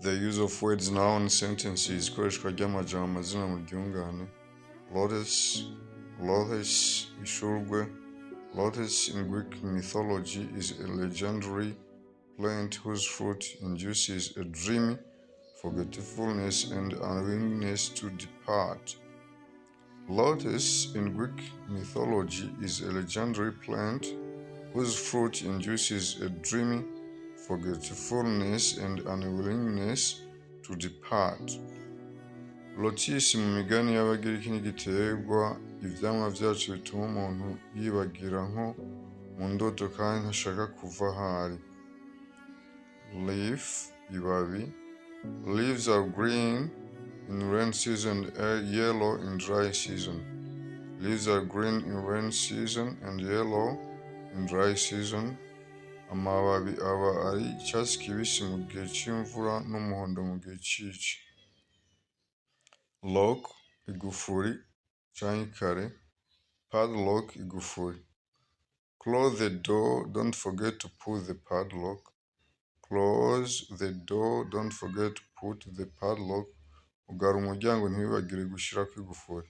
The use of words noun sentences ikoreshwa ry'amajambo amazina mu ryungane. Lotus, ishurwe. Lotus in Greek mythology is a legendary plant whose fruit induces a dreamy forgetfulness and unwillingness to depart. Lotus in Greek mythology is a legendary plant whose fruit induces a dreamy forgetfulness and unwillingness to depart. Lotus mu migani y'Abagiriki ni igiterwa ivyamwa vyaco bituma umuntu yibagira nko mu ndoto kandi ntashaka kuva ahari. Leaf, ibabi. Leaves are green in rain season and yellow in dry season. Leaves are green in rain season and yellow in dry season. Amababi aba ari icyatsi kibisi mu gihe c'imvura n'umuhondo mu gihe c'ici. Lock, igufuri canke ikare. Padlock, igufuri. Close the door, don't forget to put the padlock. Close the door, don't forget to put the padlock. Ugara umuryango ntiwibagire gushirako igufuri.